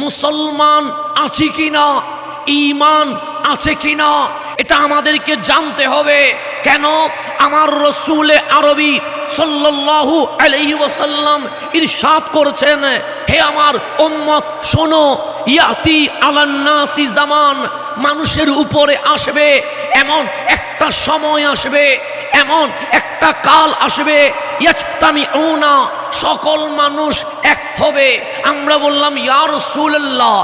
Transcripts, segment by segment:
মুসলমান আছি কিনা, ঈমান আছে কিনা, এটা আমাদেরকে জানতে হবে। কেন? আমার রসুল আরবি সাল্লাল্লাহু আলাইহি ওয়াসাল্লাম ইরশাদ করেছেন, হে আমার উম্মত শোনো, ইয়াতি আলান নাসি জামান, মানুষের উপরে আসবে এমন একটা সময় আসবে, এমন একটা কাল আসবে, ইয়াজতামিউনা, সকল মানুষ এক হবে। আমরা বললাম ইয়া রাসূলুল্লাহ,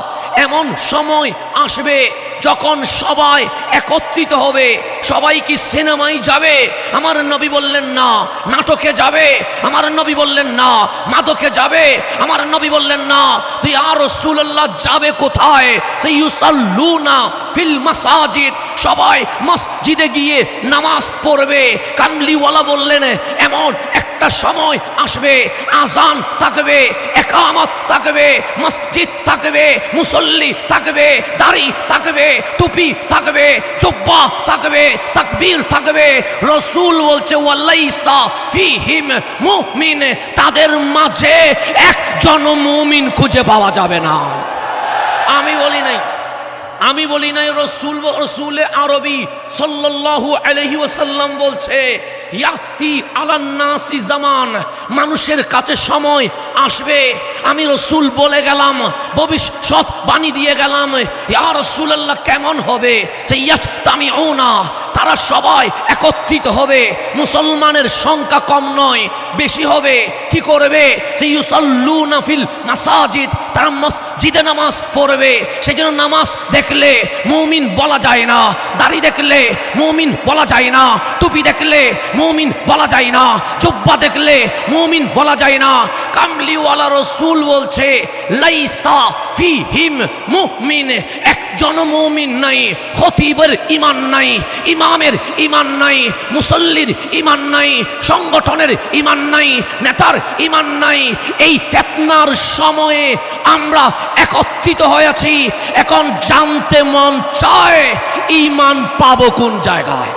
এমন সময় আসবে যখন সবাই একত্রিত হবে। সবাই কি সিনেমায় যাবে? আমার নবী বললেন না। নাটকে যাবে? আমার নবী বললেন না। মাদকে যাবে? আমার নবী বললেন না। তো ইয়া রাসূলুল্লাহ যাবে কোথায়? ইউসাল্লুনা ফিল মাসাজিদ, সবাই মসজিদে গিয়ে নামাজ পড়বে। কামলিওয়ালা বললেন এমন একটা সময় আসবে, আজান থাকবে, একামত থাকবে, মসজিদ থাকবে, মুসল্লি থাকবে, দাড়ি থাকবে, টুপি থাকবে, জুব্বা থাকবে, তাকবীর থাকবে। রাসূল বলছে ওয়ালাইসা ফিহিম মুমিন, তাদের মাঝে একজন মুমিন খুঁজে পাওয়া যাবে না। আমি বলি নাই, রসুল আরবি সাল্লাল্লাহু আলাইহি ওয়াসাল্লাম বলছে ইয়াতি আলান নাসি জামান, মানুষের কাছে সময় আসবে। আমি রসুল বলে গেলাম, ভবিষ্যৎ বাণী দিয়ে গেলাম, ইয়া রাসূলুল্লাহ কেমন হবে? সে ইয়াজতামিউনা, তারা সবাই একত্রিত হবে। মুসলমানের সংখ্যা কম নয়, বেশি হবে। কি করবে? সে ইউসাল্লুনা ফিল মাসাজিদ, তারা মসজিদে নামাজ পড়বে। সেই জন্য নামাজ দেখলে মুমিন বলা যায় না, দাড়ি দেখলে মুমিন বলা যায় না, টুপি দেখলে মুমিন বলা যায় না, জুব্বা দেখলে মুমিন বলা যায় না। কামলিওয়ালা রসুল বলছে লাইসা ফিহিম মুমিন, একজন মুমিন নাই। খতিবের ঈমান নাই, ইমামের ঈমান নাই, মুসল্লির ঈমান নাই, সংগঠনের ঈমান নাই, নেতার ঈমান নাই। এই ফিতনার সময়ে আমরা একত্রিত হয়েছি। এখন জানতে মন চায় ঈমান পাবো কোন জায়গায়।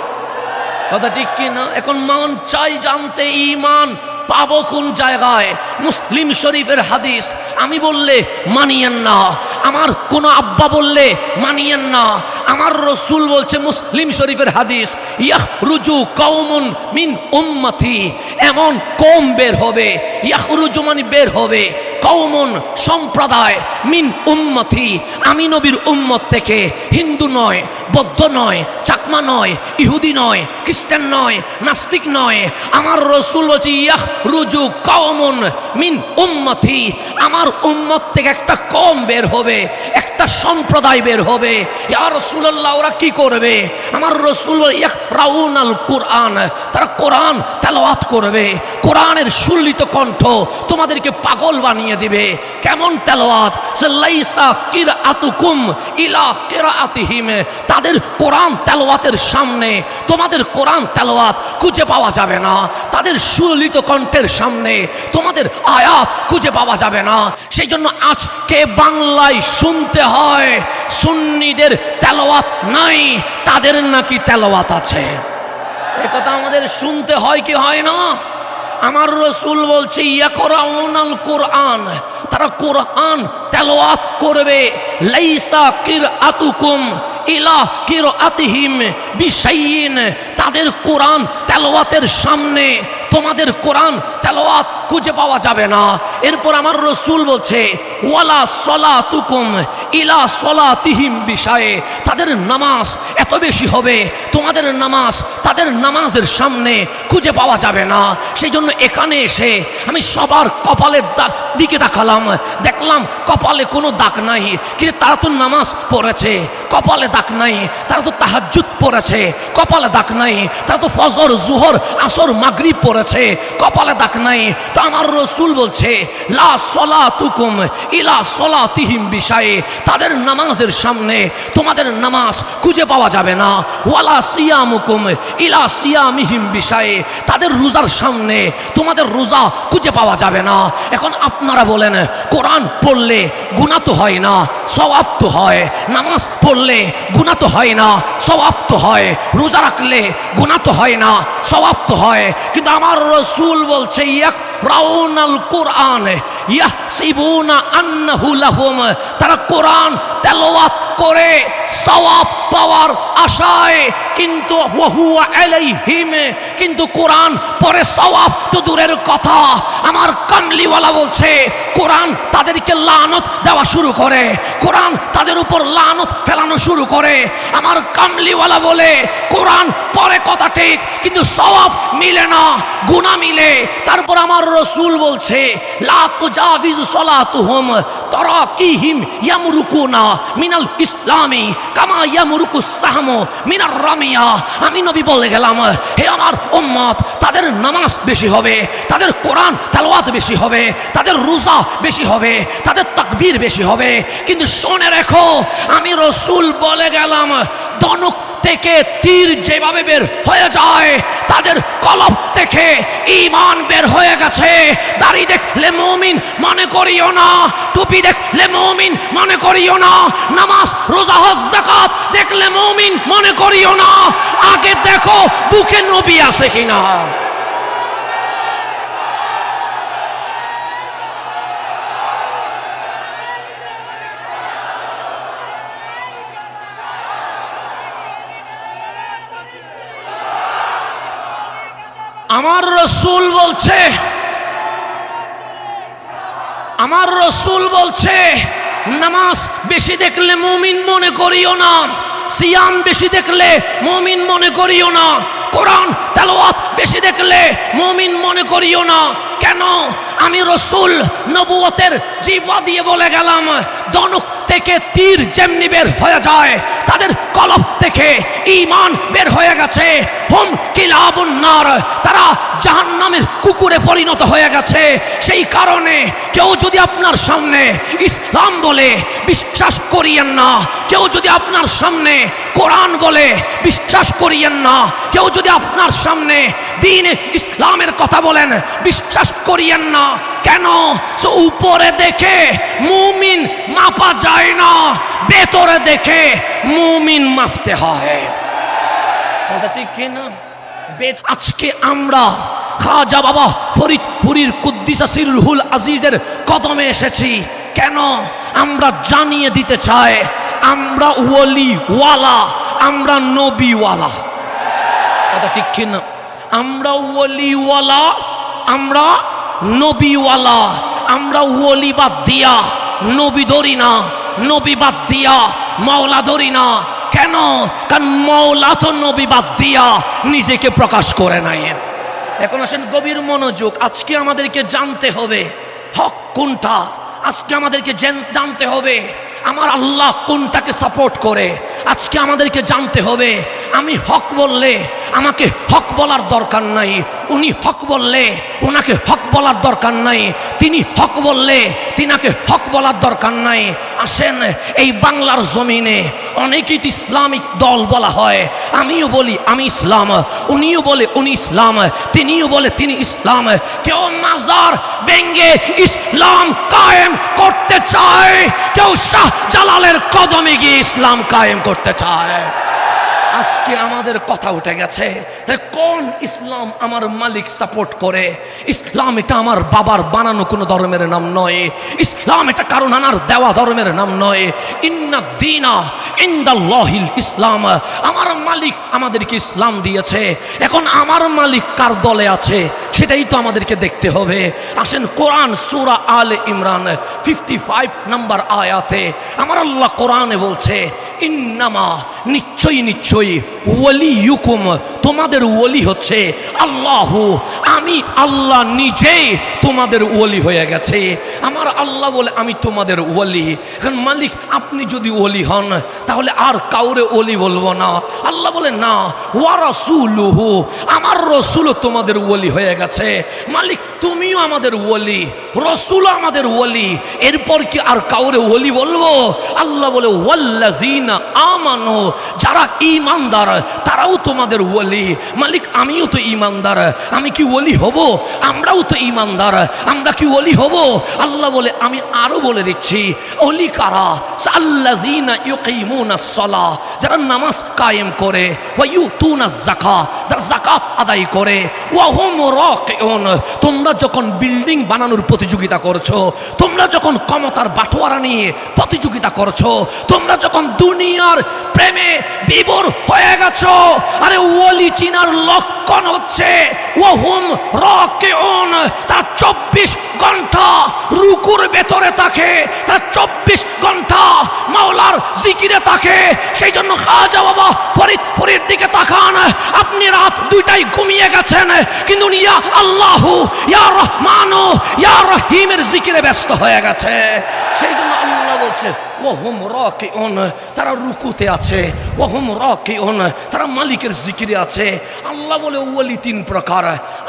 কথা ঠিক কি না? এখন মন চাই জানতে ঈমান পাবো কোন জায়গায়। মুসলিম শরীফের হাদিস, আমি বললে মানিয়েন না, আমার কোন আব্বা বললে মানিয়েন না। আমার রসুল বলছে মুসলিম শরীফের হাদিস, ইয়াখরুজু কওমুন মিন উম্মতি, এমন কওম বের হবে, ইয়াখরুজু মানে বের হবে, কওমুন সম্প্রদায়, মিন উম্মতি আমি নবীর উম্মত থেকে, হিন্দু নয়, বৌদ্ধ নয়, চাকমা নয়, ইহুদি নয়, খ্রিস্টান নয়, নাস্তিক নয়। আমার রসুল বলছে ইয়াখরুজু কওমুন মিন উম্মতি, আমার উম্মত থেকে একটা কওম বের হবে, একটা সম্প্রদায় বের হবে। ইয়া রাসূলুল্লাহ, ওরা কি করবে? আমার রসুল ইয়াকরাউনাল কুরআন, তারা কোরআন তেলাওয়াত করবে। কোরআনের সুললিত কণ্ঠ তোমাদেরকে পাগল বানিয়ে দিবে। কেমন তেলাওয়াত? লাইসা কিরাআতুকুম ইলা কিরাআতিহিম, তাদের কোরআন তেলাওয়াতের সামনে তোমাদের কোরআন তেলাওয়াত খুঁজে পাওয়া যাবে না। তাদের সুললিত কণ্ঠের সামনে তোমাদের আয়াত খুঁজে পাওয়া যাবে না। সেই জন্য আজকে বাংলায় শুনতে হয় সুন্নিদের তেলাওয়াত নাই, তাদের নাকি তেলাওয়াত আছে। এই কথা আমাদের শুনতে হয় কি হয় না? আমার রসুল বলছে ইয়াকরাউনাল কুরআন, তারা কোরআন তেলাওয়াত করবে। লাইসা কিরাআতুকুম ইলা কিরাআতিহিম বিশাইইন, তাদের কোরআন তেলাওয়াতের সামনে তোমাদের কোরআন তেলাওয়াত খুঁজে পাওয়া যাবে না। এরপর আমার রসুল বলছে ওয়ালা সলাতুকুম ইলা সলাতিহিম বিশায়ে, তাদের নামাজ এত বেশি হবে, তোমাদের নামাজ তাদের নামাজের সামনে খুঁজে পাওয়া যাবে না। সেই জন্য এখানে এসে আমি সবার কপালের দিকে তাকালাম, দেখলাম কপালে কোনো দাগ নাই, কিন্তু তারা তো নামাজ পড়েছে। কপালে দাগ নাই, তারা তো তাহাজ্জুদ পড়েছে। কপালে দাগ নাই, তারা তো ফজর, জোহর, আসর, মাগরিব পড়েছে। কপালে দাগ নাই। তো আমার রসুল বলছে লা সলাতুকুম ইলা সলাতিহিম বিশায়ে, তাদের নামাজের সামনে তোমাদের নামাজ খুঁজে পাওয়া যাবে না। ওয়ালা সিয়ামুকুম ইলা সিয়ামিহিম বিশায়ে, তাদের রোজার সামনে তোমাদের রোজা খুঁজে পাওয়া যাবে না। এখন আপনারা বলেন কোরআন পড়লে গুনাহ তো হয় না, সওয়াব তো হয়। নামাজ পড়লে গুনাহ তো হয় না, সওয়াব তো হয়। রোজা রাখলে গুনাহ তো হয় না, সওয়াব তো হয়। কিন্তু আমার রসুল বলছে রাউনাল কোরআন ইয়াহসিবুনা আন্নাহু লাহুম, তারা কোরআন তেলাওয়াত করে সওয়াব পাওয়ার আশায়, কিন্তু ওয়াহুয়া আলাইহিম, কিন্তু কোরআন পরে সওয়াব তো দূরের কথা। আমার কামলিওয়ালা বলছে কোরআন তাদেরকে লানত দেওয়া শুরু করে, কোরআন তাদের উপর লানত ফেলানো শুরু করে। আমার কামলিওয়ালা বলে কোরআন পরে কথা ঠিক, কিন্তু সওয়াব মিলে না, গুনাহ মিলে। তারপর আমার রাসূল বলছে লা তুজাবিজু সালাতুহুম তারাকিহিম ইয়ামরুকুনা মিনাল ইসলামি কামা ইয়ামরুকুস সাহমু মিনার রামিয়া। আমি নবী বলে গেলাম, হে আমার উম্মত, তাদের নামাজ বেশি হবে, তাদের কোরআন তেলাওয়াত বেশি হবে, তাদের রোজা বেশি হবে, তাদের তাকবীর বেশি হবে, কিন্তু শুনে রেখো আমি রাসূল বলে গেলাম ধনুক থেকে তীর যেভাবে বের হয়ে যায়, তাদের কলব থেকে ঈমান বের হয়ে গেছে। দাড়ি দেখলে মুমিন মনে করিও না, টুপি দেখলে মুমিন মনে করিও না, নামাজ রোজা হজ যাকাত দেখলে মুমিন মনে করিও না। আগে দেখো বুকে নবী আছে কিনা। আমার রাসূল বলছে, আমার রাসূল বলছে নামাজ বেশি দেখলে মুমিন মনে করিও না, সিয়াম বেশি দেখলে মুমিন মনে করিও না, কোরআন তেলাওয়াত বেশি দেখলে মুমিন মনে করিও না। কেন? আমি রাসূল নবুয়তের জিহ্বা দিয়ে বলে গেলাম ধনুক থেকে তীর যেমনি বের হয়ে যায়, তাদের কলব থেকে ঈমান বের হয়ে গেছে। হুম কিলাবুন নার, তারা জাহান্নামের কুকুরে পরিণত হয়ে গেছে। সেই কারণে কেউ যদি আপনার সামনে ইসলাম বলে বিশ্বাস করিয়েন না, কেউ যদি আপনার সামনে কোরআন বলে বিশ্বাস করিয়েন না, কেউ যদি আপনার সামনে দ্বীন ইসলামের কথা বলেন বিশ্বাস করিয়েন না। কেন? উপরে দেখে মুমিন মাপা যায় না, ভেতরে দেখে মুমিন মাপতে হয়। কথা ঠিক কিনা? আজকে আমরা খাজা বাবা ফরিদপুরীর কুদ্দিসা সিরুল আজিজের কদমে এসেছি। কেন? আমরা জানিয়ে দিতে চাই আমরা ওয়ালিওয়ালা, আমরা নবীওয়ালা। কথা ঠিক কিনা? আমরা ওয়ালিওয়ালা, আমরা নবীওয়ালা। আমরা ওয়ালি বাদ দিয়া নবী ধরি না, নবী বাদ দিয়া মাওলা ধরি না। কেন? কারণ মাওলা তো নবী বাদ দিয়া নিজেকে প্রকাশ করে নাই। এখন আসেন গভীর মনোযোগ। আজকে আমাদেরকে জানতে হবে হক কোনটা। আজকে আমাদেরকে জানতে হবে আমার আল্লাহ কোনটাকে সাপোর্ট করে। আজকে আমাদেরকে জানতে হবে আমি হক বললে আমাকে হক বলার দরকার নাই, উনি হক বললে ওনাকে হক বলার দরকার নাই, তিনি হক বললে তিনাকে হক বলার দরকার নাই। আসেন এই বাংলার জমিনে অনেকেই ইসলামিক দল বলা হয়, আমিও বলি আমি ইসলাম, উনিও বলে উনি ইসলাম, তিনিও বলে তিনি ইসলাম। কেউ মাজার ভেঙ্গে ইসলাম কায়েম করতে চায়, কেউ শাহ জালালের কদমে গিয়ে ইসলাম কায়েম করতে চায়। আজকে আমাদের কথা উঠে গেছে কোন ইসলাম আমার মালিক সাপোর্ট করে। ইসলাম এটা আমার বাবার বানানো কোনো ধর্মের নাম নয়, ইসলাম এটা কারণ আনার দেওয়া ধর্মের নাম নয়। ইন্না দীনা ইনদাল্লাহিল ইসলাম, আমার মালিক আমাদেরকে ইসলাম দিয়েছে। এখন আমার মালিক কার দলে আছে সেটাই তো আমাদেরকে দেখতে হবে। আসেন কোরআন সূরা আলে ইমরান 55 নম্বর আয়াতে আমার আল্লাহ কোরআনে বলছে ইন্নামা, নিশ্চয়ই নিশ্চয়ই, ওয়ালিয়ুকুম, তোমাদের ওলি হচ্ছে আল্লাহু, আমি আল্লাহ নিজেই তোমাদের ওলি হয়ে গেছে। আমার আল্লাহ বলে আমি তোমাদের ওলি। এখন মালিক আপনি যদি ওলি হন তাহলে আর কাউরে ওলি বলবো না। আল্লাহ বলে না, ওয়া রাসূলুহু, আমার রাসূলও তোমাদের ওলি হয়ে গেছে। মালিক তুমিও আমাদের ওলি, রাসূলও আমাদের ওলি, এরপর কি আর কাউরে ওলি বলবো? আল্লাহ বলে ওয়াল্লাযিনা আমানু, যারা ঈমানদার তারা তারাও তোমাদের ওলি। মালিক আমিও তো ঈমানদার, আমি কি ওলি হব? আমরাও তো ঈমানদার, আমরা কি ওলি হব? আল্লাহ বলে আমি আরো বলে দিচ্ছি ওলি কারা। আল্লাযীনা ইউকিমুনাস সালাহ, যারা নামাজ কায়েম করে, ওয়া ইউতুনাজ যাকাত, যারা যাকাত আদায় করে, ওয়া হুম রাকিউন। তোমরা যখন বিল্ডিং বানানোর প্রতিযোগিতা করছো, তোমরা যখন ক্ষমতার বাটোয়ারা নিয়ে প্রতিযোগিতা করছো, তোমরা যখন দুনিয়ার প্রেমে বিভোর হয়ে গেছো, আরে ওলি চিনার লক্ষণ হচ্ছে ওয়া হুম রাকিউন, তারা 24 ঘন্টা রুকুর ভেতরে থাকে, তারা 24 ঘন্টা মাওলার জিকিরে থাকে। সেই জন্য খাজা বাবা ফরিদপুরের দিকে তাকান, আপনি রাত 2টায় ঘুমিয়ে গেছেন, কিন্তু ইয়া আল্লাহু ইয়া রহমানু ইয়া রহিমের জিকিরে ব্যস্ত হয়ে গেছে। সেই জন্য আল্লাহ বলছে ওয়াহুম রাকিউন, তারা রুকুতে আছে, ওয়াহুম রাকিউন, তারা মালিকের জিকিরে আছে। আল্লাহ বলে ওলি 3 প্রকার,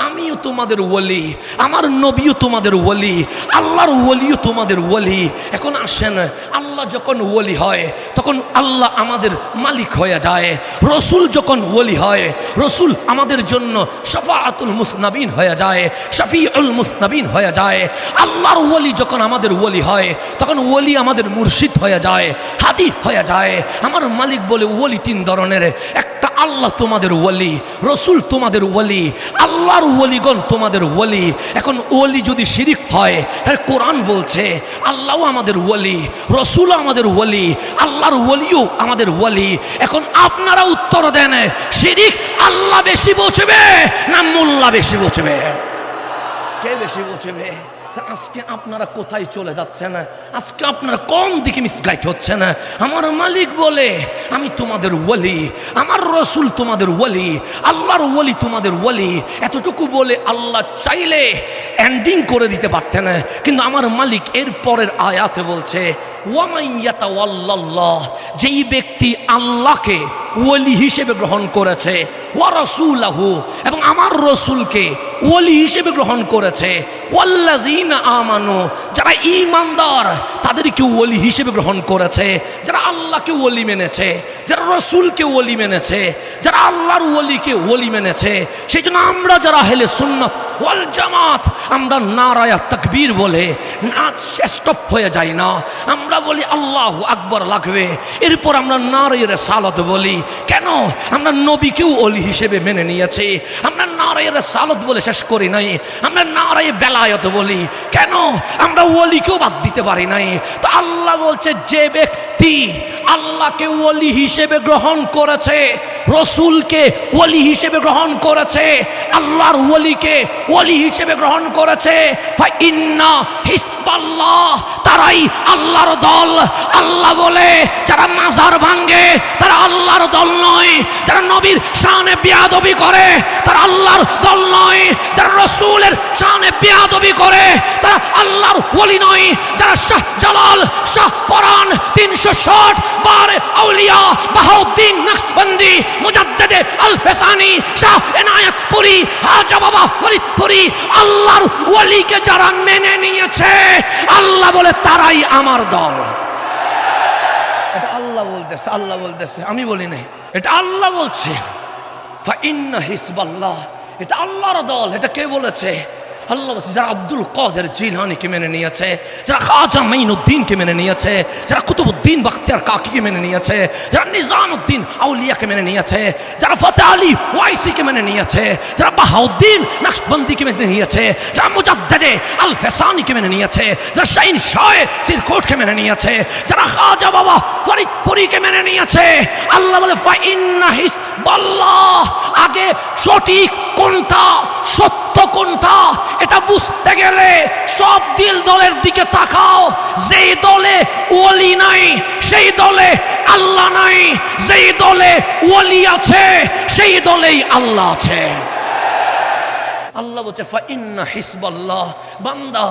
আমিও তোমাদের ওলি, আমার নবীও তোমাদের ওলি, আল্লাহর ওলিও তোমাদের ওলি। এখন আসেন, আল্লাহ যখন ওলি হয় তখন আল্লাহ আমাদের মালিক হয়ে যায়। রসুল যখন ওলি হয়, রসুল আমাদের জন্য শাফাআতুল মুসনাবিন হয়ে যায়, শাফিউল মুসনাবিন হয়ে যায়। আল্লাহর ওলি যখন আমাদের ওলি হয় তখন ওলি আমাদের মুর্শিদ হয়ে যায়, হাদি হয়ে যায়। আমার মালিক বলে ওলি 3 ধরনের, একটা আল্লাহ তোমাদের ওলি, রসুল তোমাদের ওলি, আল্লাহর ওলিগণ তোমাদের ওলি। এখন ওলি যদি শিরিক হয় তাহলে কোরআন বলছে আল্লাহও আমাদের ওলি, রসুলও আমাদের ওলি, আল্লাহর ওলিও আমাদের ওলি। এখন আপনারা উত্তর দেন, শিরিক আল্লাহ বেশি বুঝবে না মোল্লা বেশি বুঝবে? কে বেশি বুঝবে? আজকে আপনারা কোথায় চলে যাচ্ছেন? আজকে আপনারা কোন দিকে মিসগাইড হচ্ছেন? আমার মালিক বলে আমি তোমাদের ওলি, আমার রসুল তোমাদের ওলি, আল্লাহর ওলি তোমাদের ওলি। এতটুকু বলে আল্লাহ চাইলে এন্ডিং করে দিতে পারতেন, কিন্তু আমার মালিক এর পরের আয়াতে বলছে ওয়ামান ইয়াতাওয়াল্লাল্লাহ, যেই ব্যক্তি আল্লাহকে ওলি হিসেবে গ্রহণ করেছে, ওয়া রাসূলাহু, এবং আমার রসুলকে ওলি হিসেবে গ্রহণ করেছে, ওয়াল্লাযীনা আমানু, যারা ঈমানদার তাদেরকে ওলি হিসেবে গ্রহণ করেছে, যারা আল্লাহকে ওলি মেনেছে, যারা রসুলকে ওলি মেনেছে, যারা আল্লাহর ওলিকে ওলি মেনেছে। সেই জন্য আমরা যারা আহলে সুন্নাত ওয়াল জামাত, আমরা নারায়ে তাকবীর বলে না স্টপ হয়ে যাই না, আমরা বলি আল্লাহু আকবার লাগবে, এরপর আমরা নারায়ে রিসালাত বলি। কেন? আমরা নবীকেও ওলি হিসেবে মেনে নিয়েছি, আমরা নারায়ে রিসালাত বলে শেষ করি নাই, আমরা নারায়ে বেলায়েত বলি। কেন? আমরা ওলিকেও বাদ দিতে পারি নাই। তো আল্লাহ বলছে যে ব্যক্তি আল্লাহকে ওলি হিসেবে গ্রহণ করেছে, রসুলকে ওলি হিসেবে গ্রহণ করেছে, আল্লাহর ওলিকে ওলি হিসেবে গ্রহণ করেছে, ফাইন্না হিসবাল্লাহ, তারাই আল্লাহর দল। আল্লাহ বলে যারা মাজার ভাঙে তারা আল্লাহর দল নয়, যারা নবীর শানে বেয়াদবি করে তারা আল্লাহর দল নয়, যারা রসুলের শানে বেয়াদবি করে তারা আল্লাহর ওলি নয়, যারা শাহ জালাল, শাহ পরান, 360 বার আউলিয়া, বাহাউদ্দিন নকশবন্দি, মুজাদ্দিদে আল ফেসানি, শাহ এনায়েত পুরি, হাজা বাবা ফরিদপুরি, আল্লাহর ওলিকে যারা মেনে নিয়েছে, আল্লাহ বলে তারাই আমার দল। এটা আল্লাহ বলতেছে, আল্লাহ বলতেছে, আমি বলি নাই, এটা আল্লাহ বলছে। ফাইন্না হিসবাল্লাহ, এটা আল্লাহর দল। এটা কে বলেছে? আল্লাহ বলছে যারা আব্দুল কাদের জিলানীকে মেনে নিয়েছে, যারা খাজা মাইনুদ্দিনকে মেনে নিয়েছে, যারা কুতুবউদ্দিন বখতিয়ার কাকিকে মেনে নিয়েছে, যারা নিজামউদ্দিন আউলিয়াকে মেনে নিয়েছে, যারা ফতেহ আলী ওয়াইসিকে মেনে নিয়েছে, যারা বাহাউদ্দিন নকশবন্দিকে মেনে নিয়েছে, যারা মুজাদ্দিদে আল ফেসানিকে মেনে নিয়েছে, যারা শাহিন শাহ সিরকোটকে মেনে নিয়েছে, যারা খাজা বাবা ফরিদপুরিকে মেনে নিয়েছে, আল্লাহ বলে ফাইন্না হিসবাল্লাহ। আগে সঠিক কোনটা, সত্য কোনটা, এটা বুঝতে গেলে সব দিল দলের দিকে তাকাও। যেই দলে ওলি নাই সেই দলে আল্লাহ নাই, যেই দলে ওলি আছে সেই দলেই আল্লাহ আছে। আল্লাহ বলছে ফাইন্না হিসবাল্লাহ। বান্দা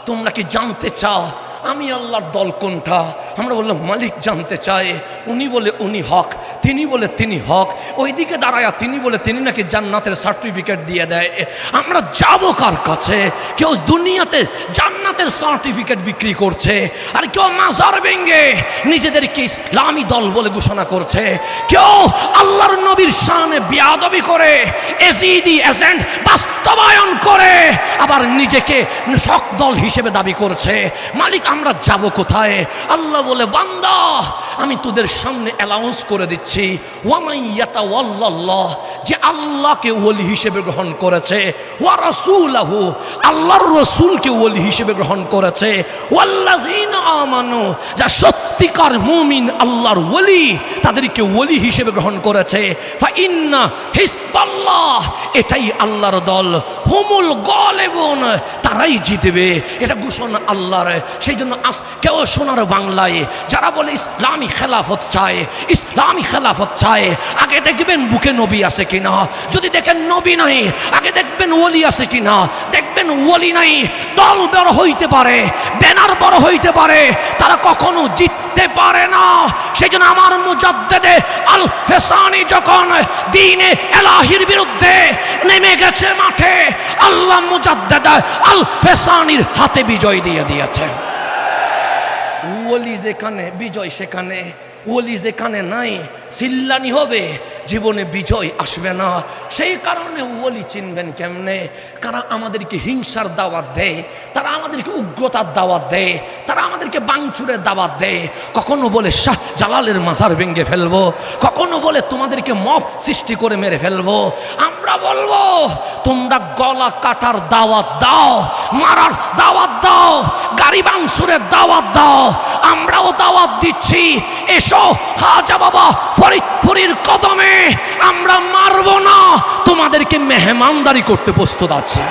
তোমরা কি জানতে চাও আমি আল্লাহর দল কোনটা? আমরা বললাম মালিক জানতে চায়, উনি বলে উনি হক, তিনি বলে তিনি হক, ওইদিকে দাঁড়ায়া তিনি বলে তিনি নাকি জান্নাতের সার্টিফিকেট দিয়ে দেয়। আমরা যাব কার কাছে? কেউ দুনিয়াতে জান্নাতের সার্টিফিকেট বিক্রি করছে, আর কেউ মাজার ভেঙ্গে নিজেদেরকে ইসলামী দল বলে ঘোষণা করছে, কেউ আল্লাহর নবীর শানে বেয়াদবি করে এজিদি এজেন্ট বাস্তবায়ন করে আবার নিজেকে শক দল হিসেবে দাবি করছে। মালিক আমরা যাব কোথায়? আল্লাহ বলে বান্দা আমি তোদের সামনে অ্যানাউন্স করে দিচ্ছি, ওয়ামাইয়াতাওয়াল্লাল্লাহ, যে আল্লাহকে ওলি হিসেবে গ্রহণ করেছে, ওয়া রাসূলাহু, আল্লাহর রাসূলকে ওলি হিসেবে গ্রহণ করেছে, ওয়াল্লাযিনা আমানু, যা সত্যিকার মুমিন আল্লাহর ওলি তাদেরকে ওলি হিসেবে গ্রহণ করেছে, ফা ইন্না হিজবাল্লাহ, এটাই আল্লাহর দল, হুমুল গালিবুন, তারাই জিতবে, এটা ঘোষণা আল্লাহর। সেই জন্য আজ কেউ সোনার বাংলায় যারা বলে ইসলামী খেলাফত চায়, ইসলামী খেলাফত চায়, আগে দেখবেন বুকে নবী আছে কিনা, যদি দেখেন নবী নাই আগে দেখবেন ওলি আছে কিনা, দেখবেন ওলি নাই, দল বড় হইতে পারে, ব্যানার বড় হইতে পারে, তারা কখনো জিততে পারে না। সেই জন্য আমার মুজাদ্দেদে আল ফেসানি যখন দ্বীনে এলাহির বিরুদ্ধে নেমে গেছে মাঠে, আল্লাহ মুজাদ্দেদ আল ফেসানির হাতে বিজয় দিয়ে দিয়েছে। ওলি যেখানে বিজয় সেখানে, ওলি যেখানে নাই চিল্লানি হবে, জীবনে বিজয় আসবে না। সেই কারণে ওলি চিনবেন কেমনে? কারা আমাদেরকে হিংসার দাওয়াত দেয়, তারা আমাদেরকে উগ্রতার দাওয়াত দেয়, তারা আমাদেরকে বাংচুরের দাওয়াত দেয়। কখনো বলে শাহ জালালের মাজার ভেঙে ফেলবো, কখনো বলে তোমাদেরকে মফ সৃষ্টি করে মেরে ফেলবো। আমরা বলবো তোমরা গলা কাটার দাওয়াত দাও, মারার দাওয়াত দাও, গাড়ি বাংচুরের দাওয়াত দাও, আমরাও দাওয়াত দিচ্ছি, এসো খাজা বাবা ফরিদপুরের কদমে, আমরা মারবো না, তোমাদেরকে মেহমানদারি করতে প্রস্তুত আছি।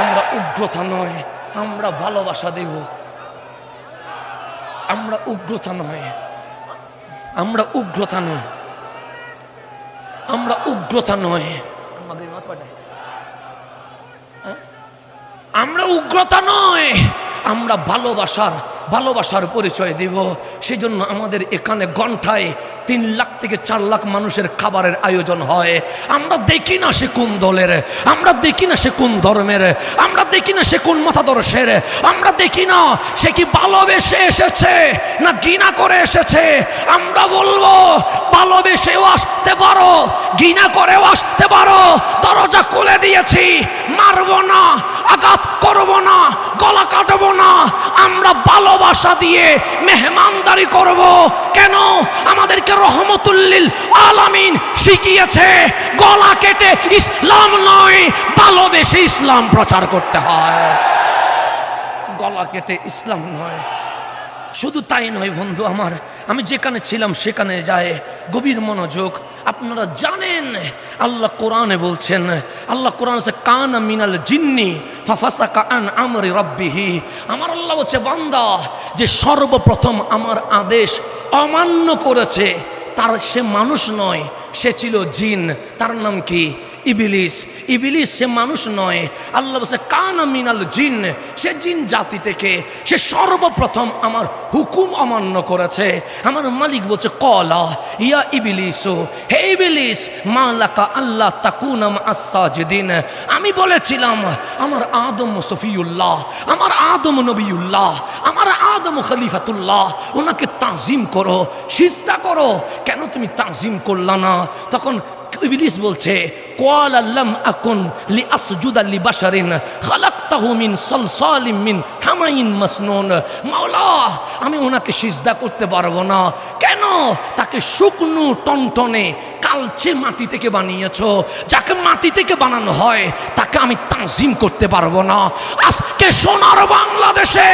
আমরা উগ্রতা নয়, আমরা ভালোবাসা দেব। আমরা উগ্রতা নয়, আমরা উগ্রতা নয়, আমরা উগ্রতা নয়, আমরা উগ্রতা নয়, আমরা ভালোবাসার পরিচয় দিব। সেই জন্য আমাদের এখানে ঘন্টায় 3 লাখ থেকে 4 লাখ মানুষের খাবারের আয়োজন হয়। আমরা দেখি না সে কোন দলের, আমরা দেখি না সে কোন ধর্মের, আমরা দেখি না সে কোন মতাদর্শের, আমরা দেখি না সে কি ভালোবেসে এসেছে না ঘৃণা করে এসেছে। আমরা বলবো ভালোবেসেও আসতে পারো, ঘৃণা করেও আসতে পারো, দরজা খুলে দিয়েছি, মারবো না, আঘাত করবো না, গলা কাটবো না, আমরা ভালোবাসা দিয়ে মেহমানদারি করব। কেন? আমাদেরকে রহমতুল্লিল আলামিন শিখিয়েছে গলা কেটে ইসলাম নয়, ভালোবেসে ইসলাম প্রচার করতে হয়। গলা কেটে ইসলাম নয়। শুধু তাই নয় বন্ধু আমার, আমি যেখানে ছিলাম সেখানে যায় গভীর মনোযোগ। আপনারা জানেন আল্লাহ কোরআনে বলছেন, আল্লাহ কোরআন আছে কানা মিনাল জিন্নি ফাফাসাকা আন আমরি রাব্বিহি। আমার আল্লাহ বলছে বান্দা যে সর্বপ্রথম আমার আদেশ অমান্য করেছে তার সে মানুষ নয়, সে ছিল জিন। তার নাম কি? ইবলিস। ইবলিস সে মানুষ নয়। আল্লাহ বলছে কানা মিনাল জিন, সে জিন জাতি থেকে, সে সর্বপ্রথম আমার হুকুম অমান্য করেছে। আমার মালিক বলছে কলা ইয়া ইবলিস, হে ইবলিস মা লাকা আল্লাহ তাকুনা মা'আস সাজিদিন। আমি বলেছিলাম আমার আদম সফিউল্লাহ, আমার আদম নবিউল্লাহ, আমার আদম খলিফাতুল্লাহ, ওনাকে তাজিম করো, সিজদা করো, কেন তুমি তাজিম করলা না? তখন ইবলিস বলছে ক্বালা লাম আকুন লিআসজুদা লিবাশারিন খালাকতাহু মিন সালসালিম মিন হামাইন মাসনুন। মাওলা আমি ওনাকে সিজদা করতে পারবো না। কেন? তাকে শুকনো টনটনে কালচে মাটি থেকে বানিয়েছো। যাকে মাটি থেকে বানানো হয় তাকে আমি তাজিম করতে পারবো না। আজকে সোনার বাংলাদেশে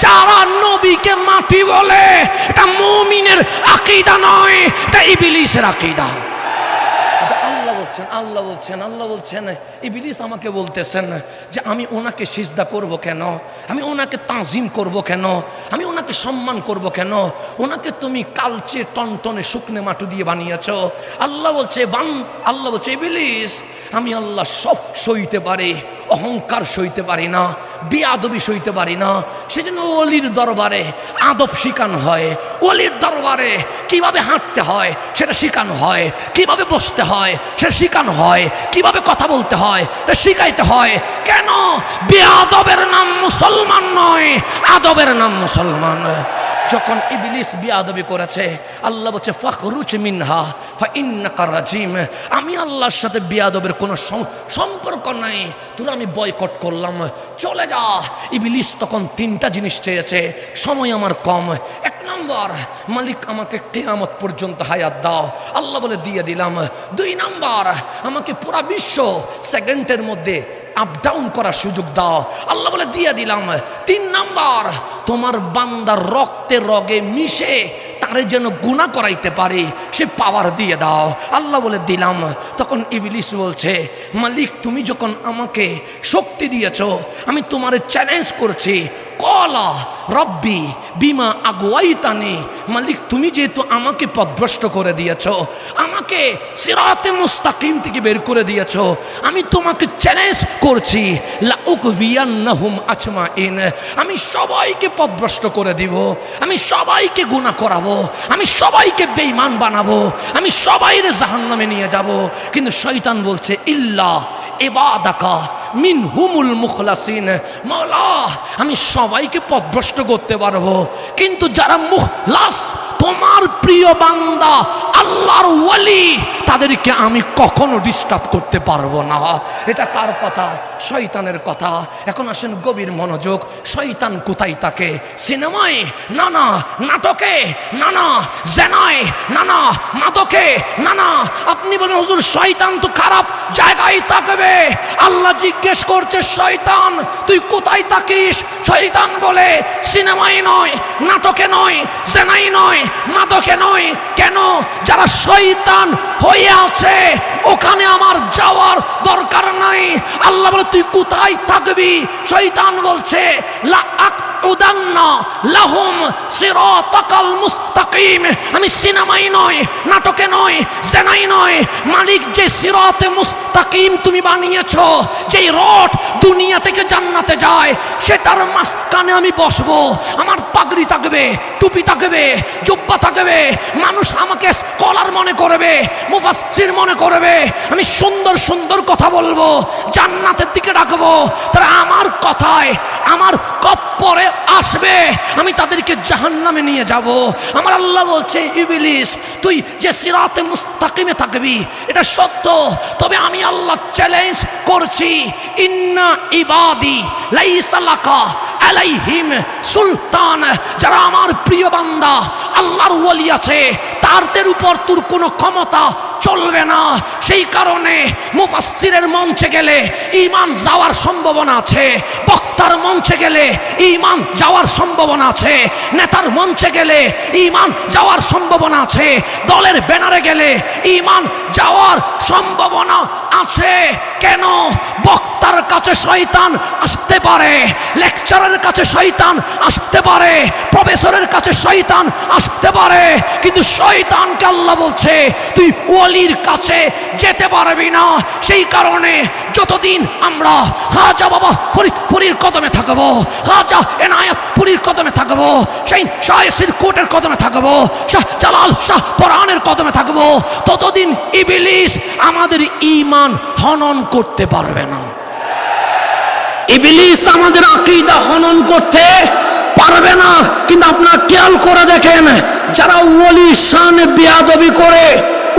যারা নবীকে মাটি বলে, এটা মুমিনের আকীদা নয়, এটা ইবলিসের আকীদা। আল্লাহ বলছেন ইবলিস আমাকে বলতেছেন যে আমি ওনাকে সিজদা করব কেন, আমি ওনাকে তাজিম করব কেন, আমি ওনাকে সম্মান করব কেন? ওনাকে তুমি কালচে টনটনে শুকনো মাটি দিয়ে বানিয়েছো। আল্লাহ বলছে ইবলিস আমি আল্লাহ সব সইতে পারি, অহংকার সইতে পারি না, বেয়াদবি সইতে পারি না। সেজন্য ওলির দরবারে আদব শিখানো হয়, ওলির দরবারে কিভাবে হাঁটতে হয় সেটা শিখানো হয়, কিভাবে বসতে হয় সেটা শিখানো হয়, কিভাবে কথা বলতে হয় সেটা শিখাইতে হয়। কেন? বেয়াদবের নাম মুসলমান নয়, আদবের নাম মুসলমান। যখন ইবলিস বিয়াদবি করেছে, আল্লাহ বলছে ফাখরুজ মিনহা ফাইন্নাকা রাজিম। আমি আল্লাহর সাথে বিয়াদবের কোনো সম্পর্ক নাই, তোরা আমি বয়কট করলাম, চলে যা। ইবলিস তখন তিনটা জিনিস চেয়েছে, সময় আমার কম। এক নম্বর, মালিক আমাকে কিয়ামত পর্যন্ত হায়াত দাও, আল্লাহ বলে দিয়ে দিলাম। দুই নম্বর, আমাকে পুরা বিশ্ব সেকেন্ডের মধ্যে আপ ডাউন করার সুযোগ দাও, আল্লাহ বলে দিয়ে দিলাম। তিন নাম্বার, তোমার বান্দার রক্তে রগে মিশে তারে যেন গুনাহ করাইতে পারে সে পাওয়ার দিয়ে দাও, আল্লাহ বলে দিলাম। তখন ইবলিস বলছে, মালিক তুমি যখন আমাকে শক্তি দিয়েছো, আমি তোমারে চ্যালেঞ্জ করছি, কলা রব্বি বিমা আগুয়াইতানি, মালিক তুমি যেহেতু আমাকে পথভ্রষ্ট করে দিয়েছো, আমাকে সিরাতে মুস্তাকিম থেকে বের করে দিয়েছো, আমি তোমাকে চ্যালেঞ্জ করছি, লাউকভিয়ান্নাহুম আজমাইন, আমি সবাইকে পথভ্রষ্ট করে দিব, আমি সবাইকে গুনাহ করাবো, আমি সবাইকে বেঈমান বানাবো, আমি সবাইরে জাহান্নামে নিয়ে যাব। কিন্তু শয়তান বলছে ইল্লা ইবাদাকা মিনহুমুল মুখলাসিন, মাওলা আমি সবাইকে পথভ্রষ্ট করতে পারবো, কিন্তু যারা মুখলাস তোমার প্রিয় বান্দা আল্লাহর ওয়ালি তাদেরকে আমি কখনো ডিস্টার্ব করতে পারবো না। এটা কার কথা? শয়তানের কথা। এখন আসেন গভীর মনোযোগ, শয়তান কোথায় থাকে? সিনেমায় না, না নাটকে না, না জেনায় না, না মাদকে না, না। আপনি বলেন হুজুর শয়তান তো খারাপ জায়গায় থাকবে। আল্লাহ জিজ্ঞেস করছে, শয়তান তুই কোথায় থাকিস? শয়তান বলে সিনেমায় নয়, নাটকে নয়, জেনায় নয়, মাদকে নয়। কেন? যারা শয়তান হয়ে আছে ওখানে আমার যাওয়ার দরকার নাই। আল্লাহ বলে তুই কোথায় থাকবি? শয়তান বলছে লা আকুদান্না লাহুম সিরাতাকাল মুস্তাকিম, আমি সিনেমায় নয়, নাটকে নয়, জেনাই নয়, মালিক যে সিরাতে মুস্তাকিম তুমি বানিয়েছো, যেই রড দুনিয়া থেকে জান্নাতে যায় সেটার মাঝখানে আমি বসবো। আমার পাগড়ি থাকবে, টুপি থাকবে, জুব্বা থাকবে, মানুষ আমাকে স্কলার মনে করবে, মুফাসসির মনে করবে, আমি সুন্দর সুন্দর কথা বলবো, জান্নাতের দিকে ডাকবো, তারা আমার কথায় আমার কপ্পরে আসবে, আমি তাদেরকে জাহান্নামে নিয়ে যাব। আমার আল্লাহ বলছে ইবলিস তুই যে সিরাতে মুস্তাকিমে থাকবি এটা সত্য, তবে আমি আল্লাহ চ্যালেঞ্জ করছি, ইন্না ইবাদি লাইসা লাকা আলাইহিম সুলতান, যারা আমার প্রিয় বান্দা আল্লাহর ওয়ালি আছে তাদের উপর তোর কোনো ক্ষমতা চলবে না। সেই কারণে মুফাসসিরের মঞ্চে গেলে ঈমান যাওয়ার সম্ভাবনা আছে, বক্তার মঞ্চে গেলে ঈমান যাওয়ার সম্ভাবনা আছে, নেতার মঞ্চে গেলে ঈমান যাওয়ার সম্ভাবনা আছে, দলের ব্যানারে গেলে ঈমান যাওয়ার সম্ভাবনা আছে। কেন? বক্তার কাছে শয়তান আসতে পারে, লেকচারের কাছে শয়তান আসতে পারে, প্রফেসরের কাছে শয়তান আসতে পারে, কিন্তু শয়তানকে আল্লাহ বলছে তুই ওলির কাছে যেতে পারবি না। সেই কারণে যতদিন আমরা খাজা বাবা ফরিদ কদমে থাকবো, খাজা এনায়েত পুরীর কদমে থাকবো, সেই শাহ সিরকুটের কদমে থাকবো, শাহ জালাল শাহ পরানের কদমে থাকবো, ততদিন ইবলিস আমাদের ঈমান হনন করতে পারবে না। ইবলিস আমাদের আকীদা হনন করতে পারবে না। কিন্তু আপনারা খেয়াল করে দেখেন, যারা ওলির শানে বেয়াদবি করে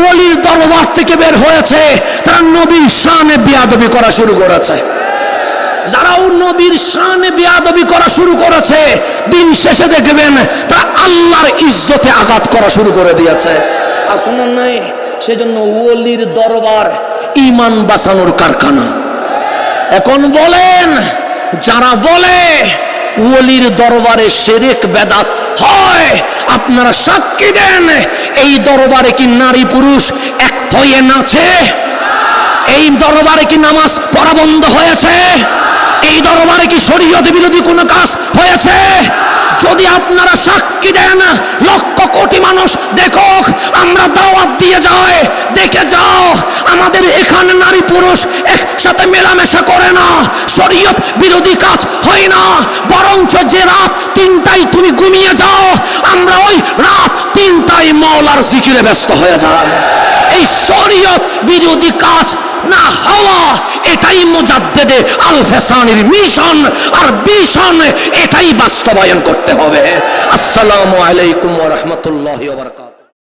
ওলির দরবার থেকে বের হয়েছে তারা নবীর শানে বেয়াদবি করা শুরু করেছে। যারা নবীর শানে বেয়াদবি করা শুরু করেছে দিন শেষে দেখবেন তারা আল্লাহর ইজ্জতে আঘাত করা শুরু করে দিয়েছে। আসলে নাই, সেজন্য ওলির দরবার ঈমান বাঁচানোর কারখানা। এখন বলেন, যারা বলে ওলির দরবারে শিরক বেদাত হয়, আপনারা সাক্ষী দেন এই দরবারে কি নারী পুরুষ এক হয়ে নাচে? এই দরবারে কি নামাজ পড়া বন্ধ হয়েছে? এই দরবারে কি শরীয়ত বিরোধী কোনো কাজ হয়েছে? যদি আপনারা সাক্ষী দেন, লক্ষ কোটি মানুষ দেখুক, আমরা দাওয়াত দিয়ে যাই, দেখে যাও আমাদের এখানে নারী পুরুষ একসাথে মেলামেশা নেশা করে না, শরীয়ত বিরোধী কাজ হয় না, বরঞ্চ যে রাত 3টায় তুমি ঘুমিয়ে যাও, আমরা ওই রাত 3টায় মাওলার জিকিরে ব্যস্ত হয়ে যায়। এই শরীয়ত বিরোধী কাজ না হওয়া, এটাই মুজাদ্দেদে আল ফেসানির মিশন আর ভিশন, এটাই বাস্তবায়ন করতে হবে। আসসালামু আলাইকুম ওয়া রাহমাতুল্লাহি ওয়া বারাকাতুহু।